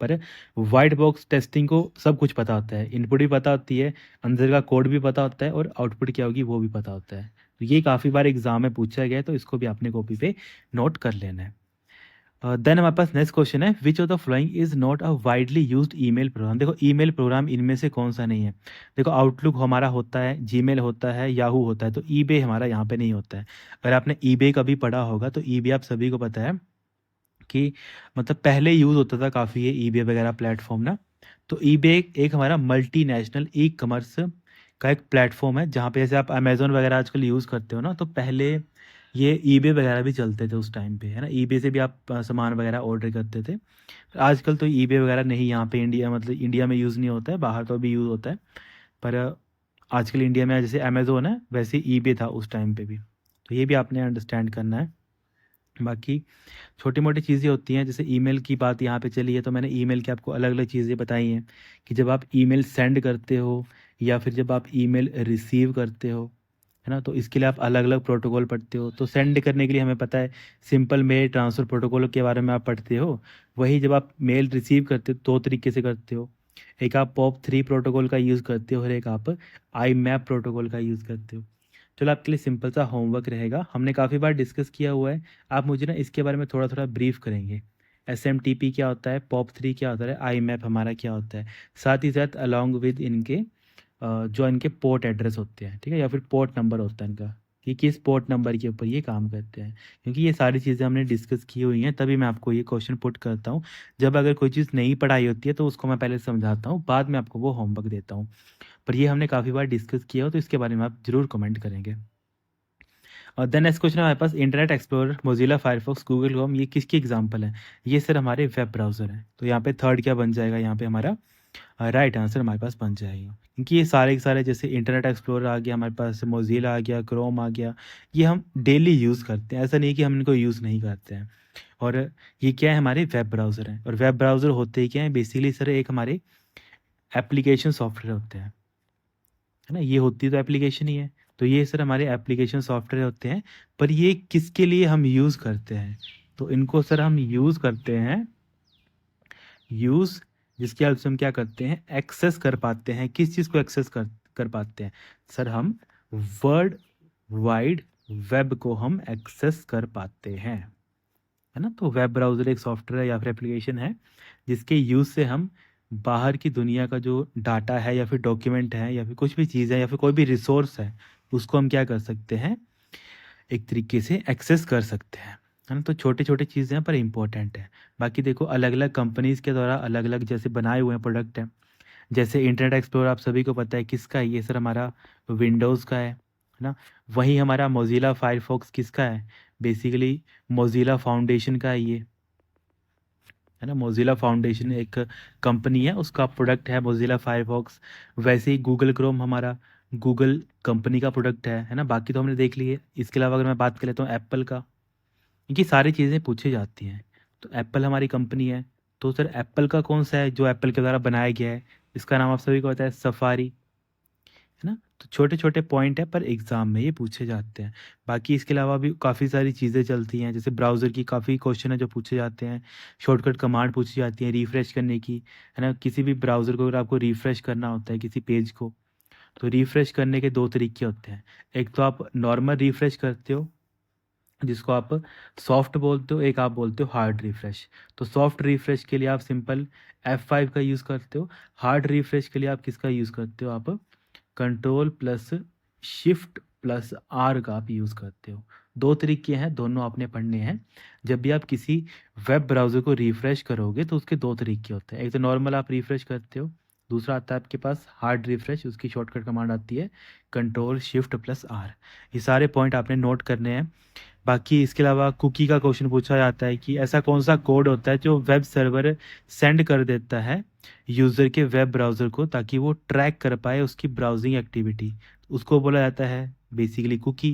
पर वाइट बॉक्स टेस्टिंग को सब कुछ पता होता है, इनपुट भी पता होती है, अंदर का कोड भी पता होता है और आउटपुट क्या होगी वो भी पता होता है। तो ये काफ़ी बार एग्जाम में पूछा गया है, तो इसको भी आपने कॉपी पे नोट कर लेना है। देन हमारे पास नेक्स्ट क्वेश्चन है, which of the following is not a widely used email program. देखो ईमेल प्रोग्राम इनमें से कौन सा नहीं है। देखो आउटलुक हमारा होता है, जीमेल होता है, याहू होता है, तो ईबे हमारा यहाँ पे नहीं होता है। अगर आपने ईबे कभी पढ़ा होगा तो ईबे आप सभी को पता है कि मतलब पहले यूज़ होता था काफ़ी ये ईबे वगैरह प्लेटफॉर्म ना। तो ईबे एक हमारा मल्टीनेशनल ई कॉमर्स का एक प्लेटफॉर्म है, जहाँ पे जैसे आप अमेज़न वगैरह आजकल यूज़ करते हो ना, तो पहले ये ईबे वगैरह भी चलते थे उस टाइम पे, है ना। ईबे से भी आप सामान वगैरह ऑर्डर करते थे। आजकल तो ईबे वगैरह नहीं, यहाँ पे इंडिया मतलब इंडिया में यूज़ नहीं होता है, बाहर तो अभी यूज़ होता है। पर आजकल इंडिया में जैसे अमेज़न है वैसे ईबे था उस टाइम पे भी, तो ये भी आपने अंडरस्टैंड करना है। बाकी छोटी मोटी चीज़ें होती हैं, जैसे ईमेल की बात यहाँ पे चली है, तो मैंने ईमेल की आपको अलग अलग चीज़ें बताई हैं कि जब आप ईमेल सेंड करते हो या फिर जब आप ईमेल रिसीव करते हो, है ना, तो इसके लिए आप अलग अलग प्रोटोकॉल पढ़ते हो। तो सेंड करने के लिए हमें पता है सिंपल मेल ट्रांसफ़र प्रोटोकॉल के बारे में आप पढ़ते हो। वही जब आप मेल रिसीव करते हो दो तरीके से करते हो, एक आप पॉप 3 प्रोटोकॉल का यूज़ करते हो और एक आप आई मैप प्रोटोकॉल का यूज़ करते हो। चलो आपके लिए सिंपल सा होमवर्क रहेगा, हमने काफ़ी बार डिस्कस किया हुआ है। आप मुझे ना इसके बारे में थोड़ा थोड़ा ब्रीफ करेंगे। एसएमटीपी क्या होता है, पॉप 3 क्या होता है, आई मैप हमारा क्या होता है, साथ ही साथ अलॉन्ग विद इनके जो इनके पोर्ट एड्रेस होते हैं, ठीक है, या फिर पोर्ट नंबर होता है इनका, कि किस पोर्ट नंबर के ऊपर ये काम करते हैं। क्योंकि ये सारी चीज़ें हमने डिस्कस की हुई हैं, तभी मैं आपको ये क्वेश्चन पुट करता हूँ। जब अगर कोई चीज़ नहीं पढ़ाई होती है तो उसको मैं पहले समझाता हूँ, बाद में आपको वो होमवर्क देता हूँ। पर ये हमने काफ़ी बार डिस्कस किया हो, तो इसके बारे में आप ज़रूर कमेंट करेंगे। और देन नेक्स्ट क्वेश्चन है हमारे पास, Internet Explorer, Mozilla Firefox, Google Chrome, ये किसकी एग्जांपल है। ये सर हमारे वेब ब्राउज़र हैं। तो यहाँ पे थर्ड क्या बन जाएगा, यहाँ पे हमारा राइट आंसर हमारे पास बन जाएगा। क्योंकि ये सारे के सारे, जैसे इंटरनेट एक्सप्लोरर आ गया हमारे पास, मोजिला आ गया, क्रोम आ गया, ये हम डेली यूज़ करते हैं, ऐसा नहीं कि हम इनको यूज़ नहीं करते हैं। और ये क्या है, हमारे वेब ब्राउज़र हैं। और वेब ब्राउज़र होते ही क्या है, बेसिकली सर एक हमारे एप्लीकेशन सॉफ्टवेयर होते हैं, है ना। ये होती तो एप्लीकेशन ही है, तो ये सर हमारे एप्लीकेशन सॉफ्टवेयर होते हैं। पर ये किसके लिए हम यूज़ करते हैं, तो इनको सर हम यूज़ करते हैं, यूज़ जिसकी हेल्प से हम क्या करते हैं, एक्सेस कर पाते हैं। किस चीज़ को एक्सेस कर कर पाते हैं सर, हम वर्ल्ड वाइड वेब को हम एक्सेस कर पाते हैं, है ना। तो वेब ब्राउज़र एक सॉफ्टवेयर है या फिर एप्लीकेशन है, जिसके यूज़ से हम बाहर की दुनिया का जो डाटा है या फिर डॉक्यूमेंट है या फिर कुछ भी चीज़ है या फिर कोई भी रिसोर्स है, उसको हम क्या कर सकते हैं, एक तरीके से एक्सेस कर सकते हैं ना। तो छोटे छोटे चीज़ें हैं पर इम्पोर्टेंट है। बाकी देखो अलग अलग कंपनीज़ के द्वारा अलग अलग जैसे बनाए हुए हैं प्रोडक्ट हैं। जैसे इंटरनेट एक्सप्लोरर आप सभी को पता है किसका है, ये सर हमारा विंडोज़ का है ना। वहीं हमारा मोजिला फायरफॉक्स किसका है, बेसिकली मोजिला फाउंडेशन का है ये, है ना। मोजिला फाउंडेशन एक कंपनी है, उसका प्रोडक्ट है मोजिला फायरफॉक्स। वैसे ही गूगल क्रोम हमारा गूगल कंपनी का प्रोडक्ट है ना। बाकी तो हमने देख लिए। इसके अलावा अगर मैं बात कर लेता हूँ एप्पल का, क्योंकि सारी चीज़ें पूछी जाती हैं। तो एप्पल हमारी कंपनी है, तो सर एप्पल का कौन सा है जो एप्पल के द्वारा बनाया गया है, इसका नाम आप सभी को पता है, सफारी, है ना। तो छोटे छोटे पॉइंट है पर एग्जाम में ये पूछे जाते हैं। बाकी इसके अलावा भी काफ़ी सारी चीज़ें चलती हैं, जैसे ब्राउज़र की काफ़ी क्वेश्चन है जो पूछे जाते हैं। शॉर्टकट कमांड पूछी जाती है रिफ़्रेश करने की, है ना। किसी भी ब्राउज़र को अगर आपको रिफ़्रेश करना होता है किसी पेज को, तो रिफ़्रेश करने के दो तरीके होते हैं। एक तो आप नॉर्मल रिफ़्रेश करते हो, जिसको आप सॉफ्ट बोलते हो, एक आप बोलते हो हार्ड रिफ़्रेश। तो सॉफ्ट रिफ़्रेश के लिए आप सिंपल F5 का यूज़ करते हो। हार्ड रिफ़्रेश के लिए आप किसका यूज़ करते हो, आप control plus shift plus R का आप यूज़ करते हो। दो तरीके हैं, दोनों आपने पढ़ने हैं। जब भी आप किसी वेब ब्राउज़र को रिफ़्रेश करोगे तो उसके दो तरीके होते हैं। एक तो नॉर्मल आप रिफ़्रेश करते हो, दूसरा आता है आपके पास हार्ड रिफ़्रेश, उसकी शॉर्टकट कमांड आती है कंट्रोल शिफ्ट प्लस आर। ये सारे पॉइंट आपने नोट करने हैं। बाकी इसके अलावा कुकी का क्वेश्चन पूछा जाता है कि ऐसा कौन सा कोड होता है जो वेब सर्वर सेंड कर देता है यूज़र के वेब ब्राउज़र को, ताकि वो ट्रैक कर पाए उसकी ब्राउजिंग एक्टिविटी, उसको बोला जाता है बेसिकली कुकी,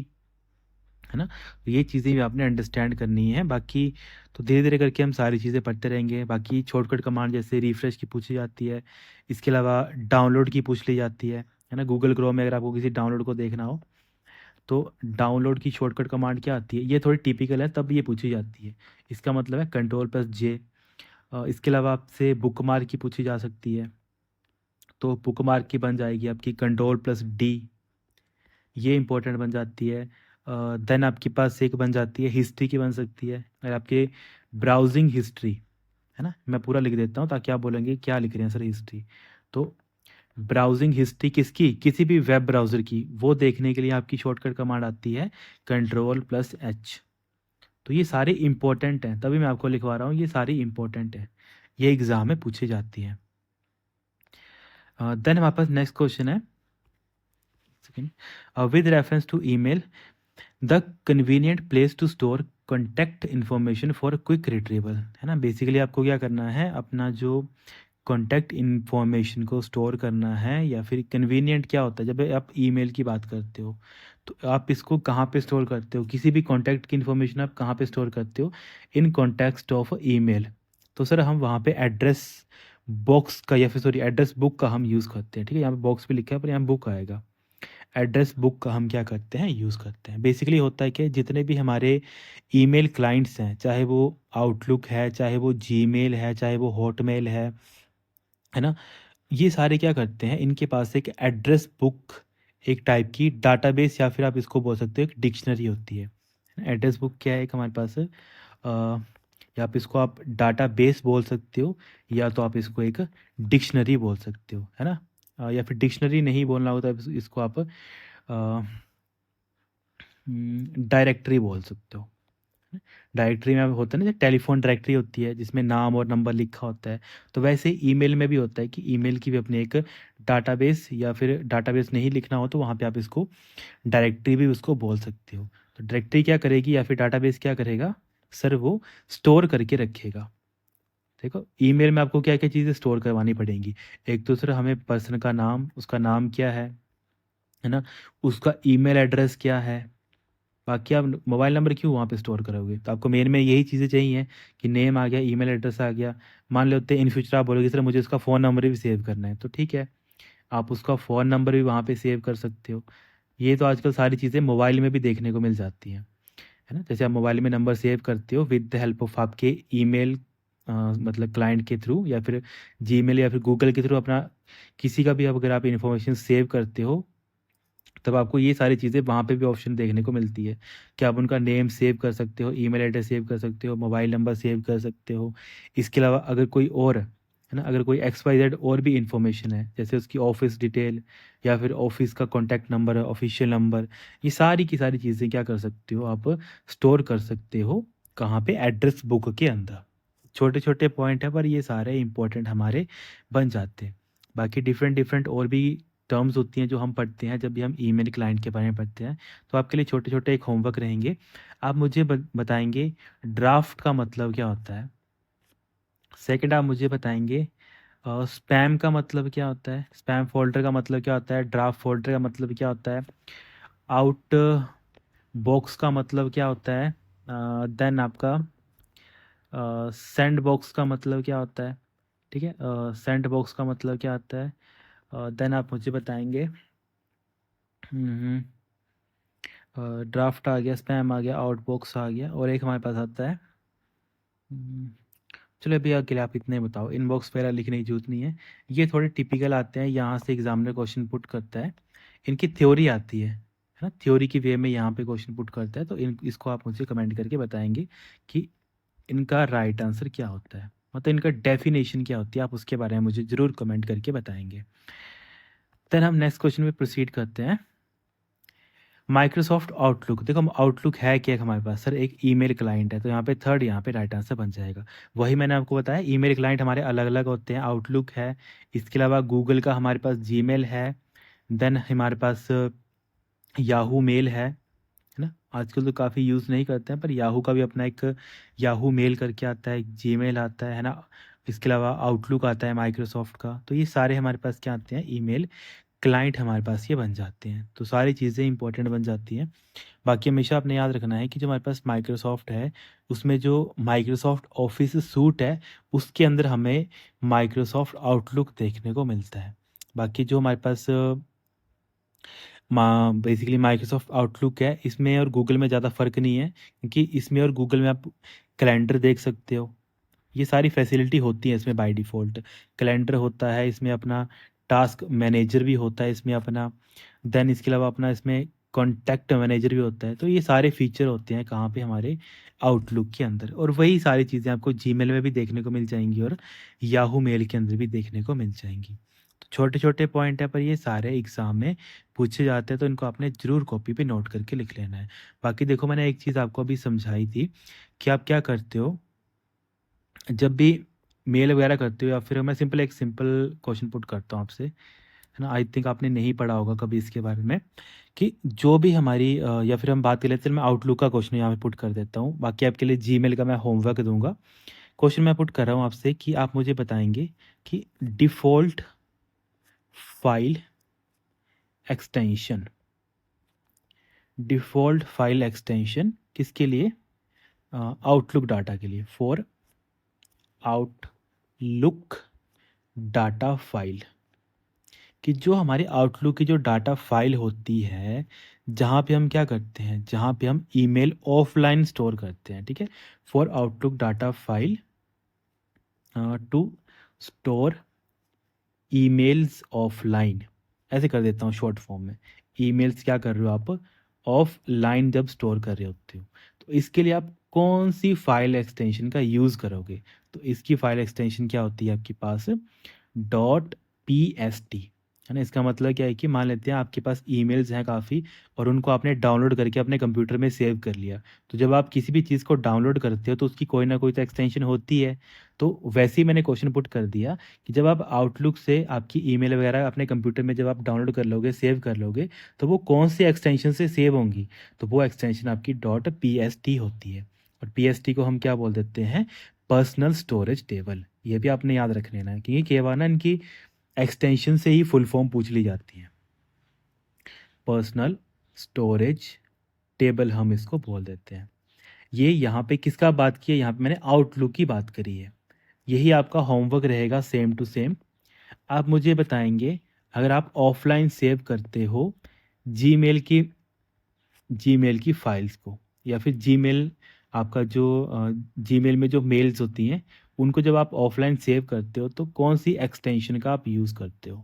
है ना। तो ये चीज़ें भी आपने अंडरस्टैंड करनी है। बाकी तो धीरे धीरे करके हम सारी चीज़ें पढ़ते रहेंगे। बाकी शॉर्टकट कमांड जैसे रिफ्रेश की पूछी जाती है, इसके अलावा डाउनलोड की पूछ ली जाती है ना। गूगल क्रोम में अगर आपको किसी डाउनलोड को देखना हो, तो डाउनलोड की शॉर्टकट कमांड क्या आती है, ये थोड़ी टिपिकल है तब ये पूछी जाती है। इसका मतलब है कंट्रोल प्लस जे। इसके अलावा आपसे बुकमार्क की पूछी जा सकती है, तो बुकमार्क की बन जाएगी आपकी कंट्रोल प्लस डी, ये इंपॉर्टेंट बन जाती है। देन आपके पास एक बन जाती है हिस्ट्री की, बन सकती है। अगर आपके ब्राउजिंग हिस्ट्री, है ना? मैं पूरा लिख देता हूँ ताकि आप बोलेंगे क्या लिख रहे हैं सर हिस्ट्री। तो ब्राउजिंग हिस्ट्री किसकी? किसी भी वेब ब्राउज़र की, वो देखने के लिए आपकी शॉर्टकट कमांड आती है Ctrl+H। तो ये सारे इम्पोर्टेंट हैं, तभी मैं आपको लिखवा रहा हूँ, ये सारी इम्पोर्टेंट है, ये एग्ज़ाम में पूछी जाती है। देन हमारे पास नेक्स्ट क्वेश्चन है, second, with reference to email the convenient place to store contact information for quick retrieval, है ना? बेसिकली आपको क्या करना है, अपना जो कॉन्टैक्ट इन्फॉर्मेशन को स्टोर करना है, या फिर कन्वीनियंट क्या होता है, जब आप ईमेल की बात करते हो तो आप इसको कहाँ पे स्टोर करते हो? किसी भी कॉन्टैक्ट की इन्फॉर्मेशन आप कहाँ पे स्टोर करते हो? In context of email. तो सर हम वहाँ पे एड्रेस बॉक्स का, या फिर सॉरी एड्रेस बुक का हम यूज़ करते हैं, ठीक है? यहाँ पे बॉक्स भी लिखा है पर यहाँ बुक आएगा। एड्रेस बुक का हम क्या करते हैं, यूज़ करते हैं। बेसिकली होता है कि जितने भी हमारे ईमेल क्लाइंट्स हैं, चाहे वो आउटलुक है, चाहे वो जीमेल है, चाहे वो हॉटमेल है ना? ये सारे क्या करते हैं, इनके पास एक एड्रेस बुक, एक टाइप की डाटाबेस, या फिर आप इसको बोल सकते हो एक डिक्शनरी होती है। एड्रेस बुक क्या है एक हमारे पास, या आप इसको आप डाटाबेस बोल सकते हो, या तो आप इसको एक डिक्शनरी बोल सकते हो, है ना? या फिर डिक्शनरी नहीं बोलना होता है, इसको आप डायरेक्टरी बोल सकते हो। डायरेक्टरी में होता है ना, टेलीफोन डायरेक्टरी होती है जिसमें नाम और नंबर लिखा होता है, तो वैसे ईमेल में भी होता है कि ईमेल की भी अपने एक डाटाबेस, या फिर डाटाबेस नहीं लिखना हो तो वहाँ पे आप इसको डायरेक्टरी भी उसको बोल सकते हो। तो डायरेक्टरी क्या करेगी, या फिर डाटाबेस क्या करेगा सर, वो स्टोर करके रखेगा। देखो ईमेल में आपको क्या क्या चीज़ें स्टोर करवानी पड़ेंगी, एक तो सर हमें पर्सन का नाम, उसका नाम क्या है ना, उसका ईमेल एड्रेस क्या है, बाकी आप मोबाइल नंबर क्यों वहाँ पे स्टोर करोगे? तो आपको मेन में यही चीज़ें चाहिए कि नेम आ गया, ईमेल एड्रेस आ गया। मान लेते हैं इन फ्यूचर आप बोलोगे सर मुझे उसका फ़ोन नंबर भी सेव करना है, तो ठीक है, आप उसका फ़ोन नंबर भी वहाँ पे सेव कर सकते हो। ये तो आजकल सारी चीज़ें मोबाइल में भी देखने को मिल जाती हैं, है ना? जैसे आप मोबाइल में नंबर सेव करते हो विद द हेल्प ऑफ आपके ईमेल, मतलब क्लाइंट के थ्रू, या फिर जीमेल या फिर गूगल के थ्रू, अपना किसी का भी अगर आप इन्फॉर्मेशन सेव करते हो, तब आपको ये सारी चीज़ें वहाँ पे भी ऑप्शन देखने को मिलती है कि आप उनका नेम सेव कर सकते हो, ईमेल एड्रेस सेव कर सकते हो, मोबाइल नंबर सेव कर सकते हो। इसके अलावा अगर कोई और, है ना, अगर कोई XYZ और भी इन्फॉर्मेशन है, जैसे उसकी ऑफिस डिटेल, या फिर ऑफिस का कॉन्टैक्ट नंबर है, ऑफिशियल नंबर, ये सारी की सारी चीज़ें क्या कर सकते हो आप, स्टोर कर सकते हो कहाँ पे, एड्रेस बुक के अंदर। छोटे छोटे पॉइंट है पर ये सारे इंपॉर्टेंट हमारे बन जाते हैं। बाकी डिफरेंट डिफरेंट और भी टर्म्स होती हैं जो हम पढ़ते हैं जब भी हम ईमेल क्लाइंट के बारे में पढ़ते हैं। तो आपके लिए छोटे छोटे एक होमवर्क रहेंगे। आप मुझे बताएंगे ड्राफ्ट का मतलब क्या होता है। सेकंड आप मुझे बताएंगे स्पैम का मतलब क्या होता है, स्पैम फोल्डर का मतलब क्या होता है, ड्राफ्ट फोल्डर का मतलब क्या होता है, आउट बॉक्स का मतलब क्या होता है, देन आपका सेंड बॉक्स का मतलब क्या होता है, ठीक है, सेंड बॉक्स का मतलब क्या आता है। देन आप मुझे बताएंगे ड्राफ्ट आ गया, स्पैम आ गया, आउटबॉक्स आ गया, और एक हमारे पास आता है हम्म, चलो अभी के लिए आप इतने ही बताओ, इनबॉक्स वगैरह लिखने की जरूरत नहीं है। ये थोड़े टिपिकल आते हैं, यहाँ से एग्जामिनर क्वेश्चन पुट करता है, इनकी थ्योरी आती है ना, थ्योरी की वे में यहाँ पे क्वेश्चन पुट करता है, तो इसको आप मुझे कमेंट करके बताएंगे कि इनका राइट आंसर क्या होता है, मतलब इनका डेफिनेशन क्या होती है, आप उसके बारे में मुझे ज़रूर कमेंट करके बताएंगे। देन हम नेक्स्ट क्वेश्चन पे प्रोसीड करते हैं। माइक्रोसॉफ्ट आउटलुक, देखो आउटलुक है क्या हमारे पास सर, एक ईमेल क्लाइंट है, तो यहाँ पे थर्ड, यहाँ पे राइट आंसर बन जाएगा। वही मैंने आपको बताया, ईमेल क्लाइंट हमारे अलग अलग होते हैं, आउटलुक है, इसके अलावा गूगल का हमारे पास जीमेल है, देन हमारे पास याहू मेल है ना, आजकल तो काफ़ी यूज़ नहीं करते हैं, पर याहू का भी अपना एक याहू मेल करके आता है, एक जीमेल आता है ना, इसके अलावा आउटलुक आता है माइक्रोसॉफ्ट का, तो ये सारे हमारे पास क्या आते हैं, ईमेल क्लाइंट हमारे पास ये बन जाते हैं, तो सारी चीज़ें इंपॉर्टेंट बन जाती हैं। बाकी हमेशा आपने याद रखना है कि जो हमारे पास माइक्रोसॉफ्ट है, उसमें जो माइक्रोसॉफ्ट ऑफिस सूट है, उसके अंदर हमें माइक्रोसॉफ्ट आउटलुक देखने को मिलता है। बाकी जो हमारे पास बेसिकली माइक्रोसॉफ्ट आउटलुक है, इसमें और गूगल में ज़्यादा फ़र्क नहीं है, क्योंकि इसमें और गूगल में आप कैलेंडर देख सकते हो, ये सारी फैसिलिटी होती है इसमें बाय डिफ़ॉल्ट। कैलेंडर होता है इसमें, अपना टास्क मैनेजर भी होता है इसमें अपना, देन इसके अलावा अपना इसमें कॉन्टैक्ट मैनेजर भी होता है। तो ये सारे फीचर होते हैं कहाँ पे, हमारे आउटलुक के अंदर, और वही सारी चीज़ें आपको जीमेल में भी देखने को मिल जाएंगी और याहू मेल के अंदर भी देखने को मिल जाएंगी। तो छोटे छोटे पॉइंट है, पर ये सारे एग्जाम में पूछे जाते हैं, तो इनको आपने ज़रूर कॉपी पे नोट करके लिख लेना है। बाकी देखो, मैंने एक चीज़ आपको अभी समझाई थी कि आप क्या करते हो जब भी मेल वगैरह करते हो, या फिर मैं सिंपल एक सिंपल क्वेश्चन पुट करता हूँ आपसे, है ना। आई थिंक आपने नहीं पढ़ा होगा कभी इसके बारे में, कि जो भी हमारी या फिर हम बात कर लेते हैं, मैं आउटलुक का क्वेश्चन यहाँ पे पुट कर देता हूँ, बाकी आपके लिए जीमेल का मैं होमवर्क दूंगा। क्वेश्चन मैं पुट कर रहा हूँ आपसे कि आप मुझे बताएंगे कि file extension default file extension किसके लिए, आउटलुक डाटा के लिए, फॉर आउटलुक डाटा फाइल, कि जो हमारी आउटलुक की जो डाटा फाइल होती है, जहाँ पे हम क्या करते हैं, जहाँ पे हम ईमेल ऑफलाइन स्टोर करते हैं, ठीक है। For Outlook data file to store emails offline, ऐसे कर देता हूँ शॉर्ट फॉर्म में। ईमेल्स क्या कर रहे हो आप, ऑफलाइन जब स्टोर कर रहे होते हो, तो इसके लिए आप कौन सी फाइल एक्सटेंशन का यूज़ करोगे। तो इसकी फाइल एक्सटेंशन क्या होती है आपके पास, .pst, है ना। इसका मतलब क्या है कि मान लेते हैं आपके पास ईमेल्स हैं काफ़ी, और उनको आपने डाउनलोड करके अपने कंप्यूटर में सेव कर लिया। तो जब आप किसी भी चीज़ को डाउनलोड करते हो तो उसकी कोई ना कोई तो एक्सटेंशन होती है। तो वैसे ही मैंने क्वेश्चन पुट कर दिया कि जब आप आउटलुक से आपकी ईमेल वगैरह अपने कंप्यूटर में जब आप डाउनलोड कर लोगे, सेव कर लोगे, तो वो कौन से एक्सटेंशन से सेव होंगी, तो वो एक्सटेंशन आपकी .pst होती है। और pst को हम क्या बोल देते हैं, पर्सनल स्टोरेज टेबल। ये भी आपने याद रख लेना है, क्योंकि कई बार ना इनकी एक्सटेंशन से ही फुल फॉर्म पूछ ली जाती है। पर्सनल स्टोरेज टेबल हम इसको बोल देते हैं। ये यहाँ पे किसका बात की है, यहाँ पे मैंने आउटलुक की बात करी है। यही आपका होमवर्क रहेगा, सेम टू सेम। आप मुझे बताएंगे, अगर आप ऑफलाइन सेव करते हो जीमेल की जीमेल की फाइल्स को, या फिर जीमेल आपका जो जीमेल में जो मेल्स होती हैं, उनको जब आप ऑफलाइन सेव करते हो तो कौन सी एक्सटेंशन का आप यूज़ करते हो,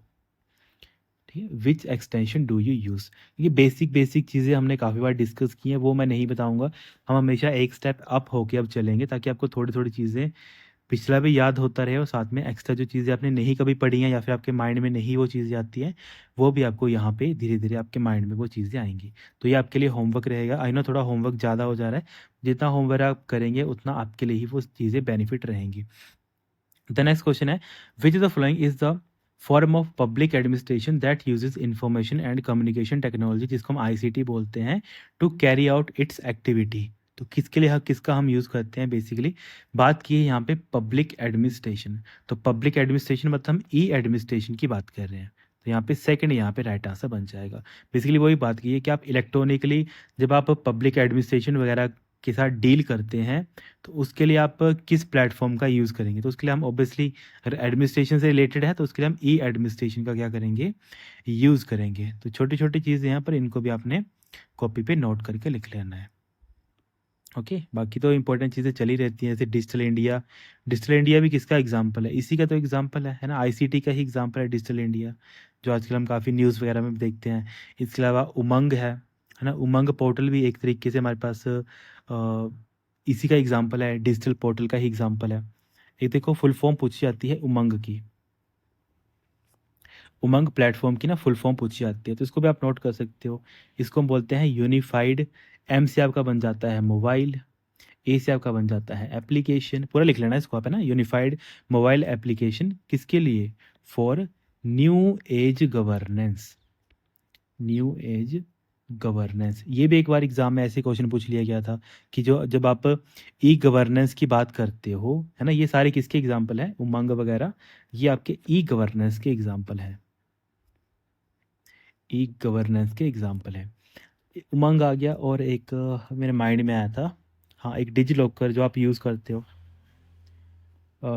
ठीक है। विच एक्सटेंशन डू यू यूज़। ये बेसिक बेसिक चीज़ें हमने काफ़ी बार डिस्कस की हैं, वो मैं नहीं बताऊंगा। हम हमेशा एक स्टेप अप होके अब चलेंगे, ताकि आपको थोड़ी थोड़ी चीज़ें पिछला भी याद होता रहे, और साथ में एक्स्ट्रा जो चीज़ें आपने नहीं कभी पढ़ी हैं, या फिर आपके माइंड में नहीं वो चीज़ें आती हैं, वो भी आपको यहाँ पे धीरे धीरे आपके माइंड में वो चीज़ें आएंगी। तो ये आपके लिए होमवर्क रहेगा। आई नो थोड़ा होमवर्क ज़्यादा हो जा रहा है, जितना होमवर्क आप करेंगे उतना आपके लिए ही वो चीज़ें बेनिफिट रहेंगी। द नेक्स्ट क्वेश्चन है, which is the following is the form of public administration that uses information and communication technology, जिसको हम आईसीटी बोलते हैं, to carry out its activity. तो किसके लिए किसका हम यूज़ करते हैं, बेसिकली बात की है यहाँ पे पब्लिक एडमिनिस्ट्रेशन। तो पब्लिक एडमिनिस्ट्रेशन मतलब हम ई एडमिनिस्ट्रेशन की बात कर रहे हैं। तो यहाँ पे सेकंड यहाँ पे राइट आंसर बन जाएगा। बेसिकली वही बात की है कि आप इलेक्ट्रॉनिकली जब आप पब्लिक एडमिनिस्ट्रेशन वगैरह के साथ डील करते हैं, तो उसके लिए आप किस प्लेटफॉर्म का यूज़ करेंगे। तो उसके लिए हम ऑब्वियसली, अगर एडमिनिस्ट्रेशन से रिलेटेड है तो उसके लिए हम ई एडमिनिस्ट्रेशन का क्या करेंगे, यूज़ करेंगे। तो छोटी छोटी चीज़ें यहाँ पर, इनको भी आपने कॉपी पे नोट करके लिख लेना है। ओके, बाकी तो इंपॉर्टेंट चीज़ें चली रहती हैं, जैसे डिजिटल इंडिया। डिजिटल इंडिया भी किसका एग्जाम्पल है, इसी का तो एग्जाम्पल है ना। आईसीटी का ही एग्जाम्पल है डिजिटल इंडिया, जो आजकल हम काफ़ी न्यूज़ वगैरह में भी देखते हैं। इसके अलावा उमंग है ना। उमंग पोर्टल भी एक तरीके से हमारे पास इसी का एग्जाम्पल है, डिजिटल पोर्टल का ही एग्जाम्पल है। एक देखो, फुल फॉर्म पूछी जाती है उमंग की, उमंग प्लेटफॉर्म की ना फुल फॉर्म पूछी जाती है, तो इसको भी आप नोट कर सकते हो। इसको हम बोलते हैं यूनिफाइड। एम से आपका बन जाता है मोबाइल, ए से आपका बन जाता है एप्लीकेशन। पूरा लिख लेना इसको आप, है ना। यूनिफाइड मोबाइल एप्लीकेशन किसके लिए, for new age governance. New age governance, ये भी एक बार एग्जाम में ऐसे क्वेश्चन पूछ लिया गया था, कि जो जब आप ई गवर्नेंस की बात करते हो, है ना, ये सारे किसके एग्जाम्पल है, उमंग वगैरह, ये आपके ई गवर्नेंस के एग्जाम्पल है। ई गवर्नेंस के एग्जाम्पल है। उमंग आ गया, और एक मेरे माइंड में आया था, हाँ, एक डिजी लॉकर जो आप यूज़ करते हो,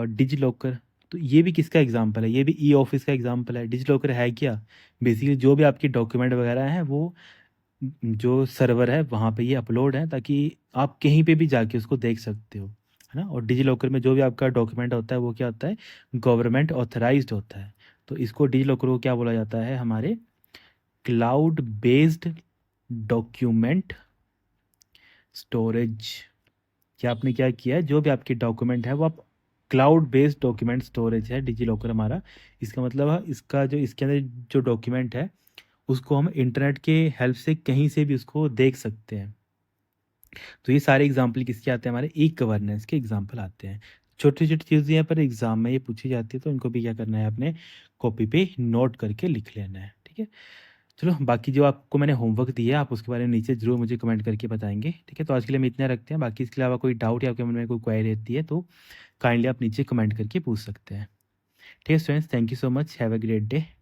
डिजी लॉकर। तो ये भी किसका एग्जाम्पल है, ये भी ई ऑफिस का एग्जाम्पल है। डिजी लॉकर है क्या, बेसिकली जो भी आपकी डॉक्यूमेंट वगैरह हैं, वो जो सर्वर है वहाँ पे ये अपलोड है, ताकि आप कहीं पे भी जाके उसको देख सकते हो, है ना। और डिजी लॉकर में जो भी आपका डॉक्यूमेंट होता है वो क्या होता है, गवर्नमेंट ऑथराइज्ड होता है। तो इसको डिजी लॉकर को क्या बोला जाता है, हमारे क्लाउड बेस्ड डॉक्यूमेंट स्टोरेज। कि आपने क्या किया है, जो भी आपकी डॉक्यूमेंट है वो आप क्लाउड बेस्ड डॉक्यूमेंट स्टोरेज है डिजी लॉकर हमारा। इसका मतलब है इसका जो इसके अंदर जो डॉक्यूमेंट है उसको हम इंटरनेट के हेल्प से कहीं से भी उसको देख सकते हैं। तो ये सारे एग्जाम्पल किसके आते हैं, हमारे ई गवर्नेंस के एग्जाम्पल आते हैं। छोटी छोटी चीज़ें यहाँ पर एग्जाम में ये पूछी जाती है, तो इनको भी क्या करना है, आपने कॉपी पे नोट करके लिख लेना है, ठीक है। चलो, बाकी जो आपको मैंने होमवर्क दिया है आप उसके बारे में नीचे जरूर मुझे कमेंट करके बताएंगे, ठीक है। तो आज के लिए हम इतना रखते हैं, बाकी इसके अलावा कोई डाउट या आपके मन में कोई क्वेरी रहती है तो काइंडली आप नीचे कमेंट करके पूछ सकते हैं। ठीक है students, thank you so much, have a great day.